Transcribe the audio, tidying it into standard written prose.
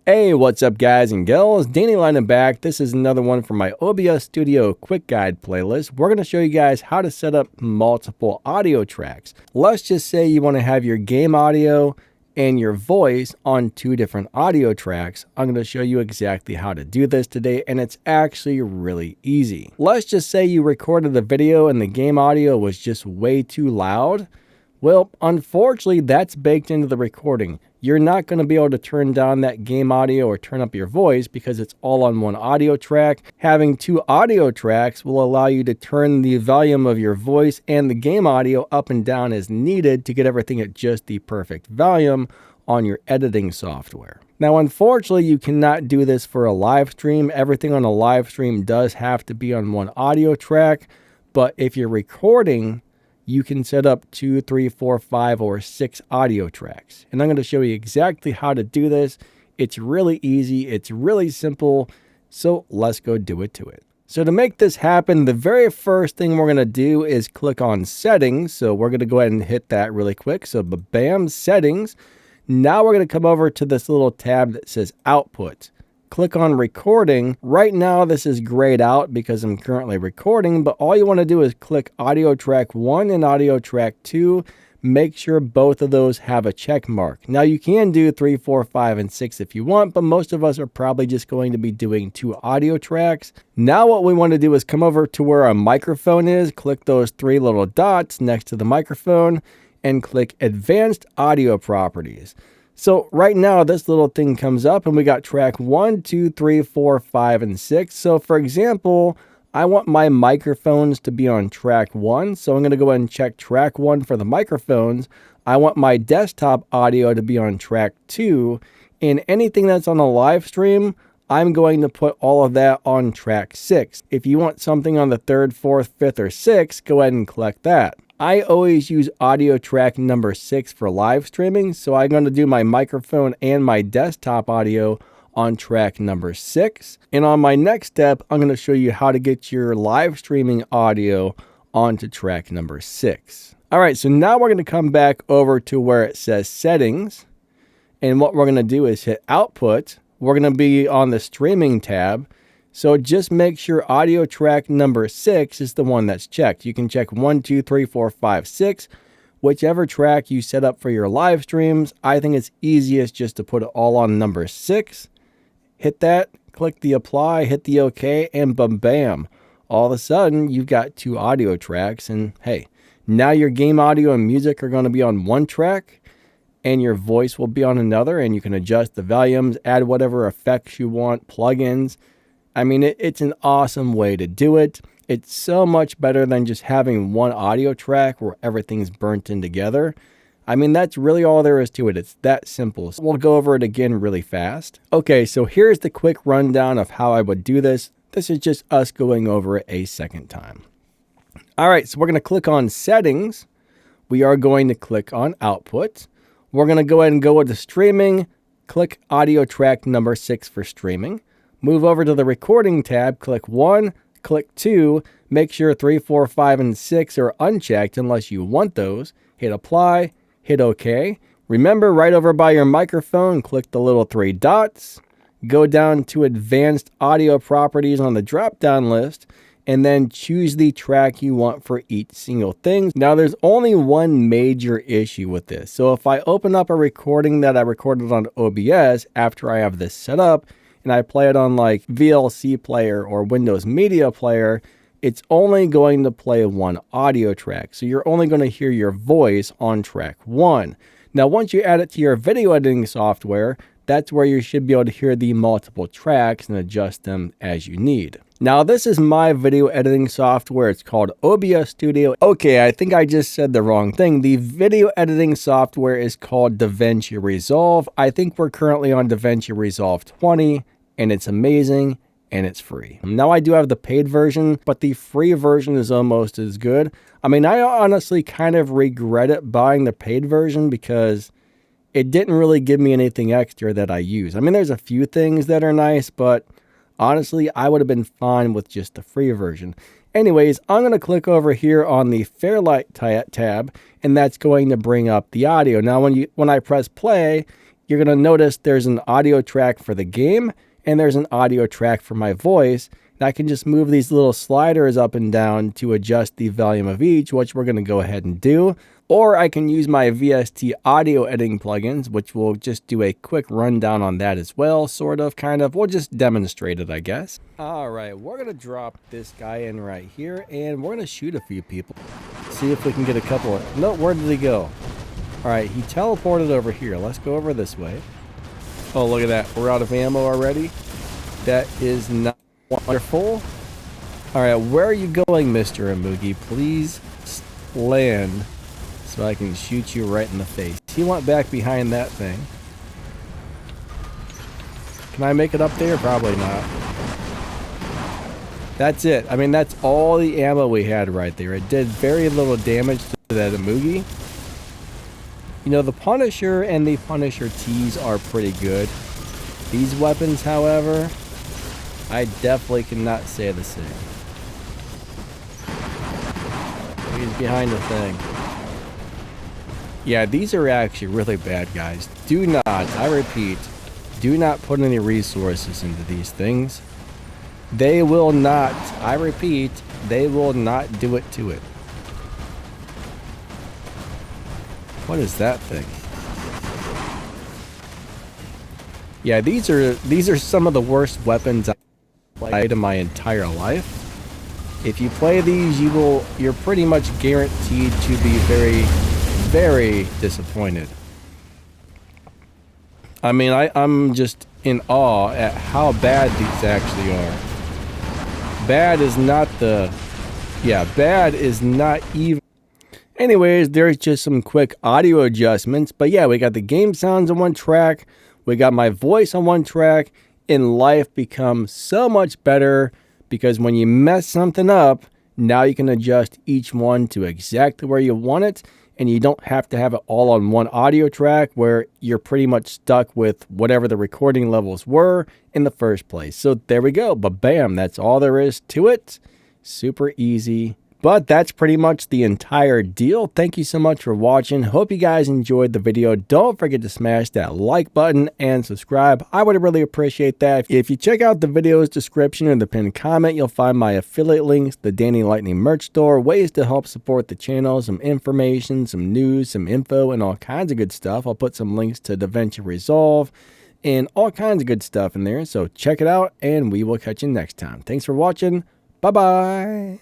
Hey, what's up guys and gals? Danny Linen back. This is another one from my OBS Studio Quick Guide playlist. We're going to show you guys how to set up multiple audio tracks. Let's just say you want to have your game audio and your voice on two different audio tracks. I'm going to show you exactly how to do this today, and it's actually really easy. Let's just say you recorded the video and the game audio was just way too loud. Well, unfortunately, that's baked into the recording. You're not going to be able to turn down that game audio or turn up your voice because it's all on one audio track. Having two audio tracks will allow you to turn the volume of your voice and the game audio up and down as needed to get everything at just the perfect volume on your editing software. Now, unfortunately, you cannot do this for a live stream. Everything on a live stream does have to be on one audio track, but if you're recording, you can set up 2, 3, 4, 5, or 6 audio tracks. And I'm going to show you exactly how to do this. It's really easy. It's really simple. So let's go do it to it. So to make this happen, the very first thing we're going to do is click on Settings. So we're going to go ahead and hit that really quick. So bam, Settings. Now we're going to come over to this little tab that says Output. Click on Recording. Right now this is grayed out because I'm currently recording, but all you want to do is click audio track 1 and audio track 2. Make sure both of those have a check mark. Now you can do 3, 4, 5, and 6 if you want, but most of us are probably just going to be doing 2 audio tracks. Now what we want to do is come over to where our microphone is, click those 3 little dots next to the microphone, and click Advanced Audio Properties. So right now this little thing comes up and we got track 1, 2, 3, 4, 5, and 6. So for example, I want my microphones to be on track 1. So I'm going to go ahead and check track 1 for the microphones. I want my desktop audio to be on track 2. And anything that's on a live stream, I'm going to put all of that on track 6. If you want something on the 3rd, 4th, 5th, or 6th, go ahead and click that. I always use audio track number 6 for live streaming, so I'm going to do my microphone and my desktop audio on track number 6. And on my next step, I'm going to show you how to get your live streaming audio onto track number 6. All right, so now we're going to come back over to where it says Settings. And what we're going to do is hit Output. We're going to be on the Streaming tab. So just make sure audio track number 6 is the one that's checked. You can check 1, 2, 3, 4, 5, 6. Whichever track you set up for your live streams, I think it's easiest just to put it all on number 6. Hit that, click the apply, hit the OK, and bam. All of a sudden, you've got 2 audio tracks. And hey, now your game audio and music are going to be on one track, and your voice will be on another, and you can adjust the volumes, add whatever effects you want, plugins. I mean, it's an awesome way to do it. It's so much better than just having one audio track where everything's burnt in together. I mean, that's really all there is to it. It's that simple. So we'll go over it again really fast. Okay, so here's the quick rundown of how I would do this. This is just us going over it a second time. All right, so we're going to click on Settings. We are going to click on Output. We're going to go ahead and go with Streaming. Click audio track number 6 for streaming. Move over to the Recording tab, click 1, click 2, make sure 3, 4, 5, and 6 are unchecked unless you want those. Hit Apply, hit OK. Remember, right over by your microphone, click the little 3 dots, go down to Advanced Audio Properties on the drop-down list, and then choose the track you want for each single thing. Now, there's only one major issue with this. So if I open up a recording that I recorded on OBS after I have this set up, and I play it on like VLC player or Windows Media Player, it's only going to play one audio track. So you're only going to hear your voice on track 1. Now, once you add it to your video editing software, that's where you should be able to hear the multiple tracks and adjust them as you need. Now, this is my video editing software. It's called OBS Studio. Okay, I think I just said the wrong thing. The video editing software is called DaVinci Resolve. I think we're currently on DaVinci Resolve 20, and it's amazing, and it's free. Now, I do have the paid version, but the free version is almost as good. I mean, I honestly kind of regret it buying the paid version because it didn't really give me anything extra that I use. I mean, there's a few things that are nice, but honestly, I would have been fine with just the free version. Anyways, I'm going to click over here on the Fairlight tab, and that's going to bring up the audio. Now, when I press play, you're going to notice there's an audio track for the game and there's an audio track for my voice. And I can just move these little sliders up and down to adjust the volume of each, which we're going to go ahead and do. Or I can use my VST audio editing plugins, which we'll just do a quick rundown on that as well, sort of, kind of. We'll just demonstrate it, I guess. All right, we're going to drop this guy in right here, and we're going to shoot a few people. See if we can get a couple of... No, where did he go? All right, he teleported over here. Let's go over this way. Oh, look at that. We're out of ammo already. That is not wonderful. All right, where are you going, Mr. Amugi? Please land so I can shoot you right in the face. He went back behind that thing. Can I make it up there? Probably not. That's it. I mean, that's all the ammo we had right there. It did very little damage to that Amugi. You know, the Punisher and the Punisher T's are pretty good. These weapons, however, I definitely cannot say the same. He's behind the thing. Yeah, these are actually really bad, guys. Do not, I repeat, do not put any resources into these things. They will not, I repeat, they will not do it to it. What is that thing? Yeah, these are some of the worst weapons I've played in my entire life. If you play these, you're pretty much guaranteed to be very, very disappointed. I mean, I'm just in awe at how bad these actually are. Bad is not the... Yeah, bad is not even... Anyways, there's just some quick audio adjustments. But yeah, we got the game sounds on one track. We got my voice on one track. And life becomes so much better because when you mess something up, now you can adjust each one to exactly where you want it. And you don't have to have it all on one audio track where you're pretty much stuck with whatever the recording levels were in the first place. So there we go. But bam, that's all there is to it. Super easy. But that's pretty much the entire deal. Thank you so much for watching. Hope you guys enjoyed the video. Don't forget to smash that like button and subscribe. I would really appreciate that. If you check out the video's description or the pinned comment, you'll find my affiliate links, the Danny Lightning merch store, ways to help support the channel, some information, some news, some info, and all kinds of good stuff. I'll put some links to DaVinci Resolve and all kinds of good stuff in there. So check it out, and we will catch you next time. Thanks for watching. Bye-bye.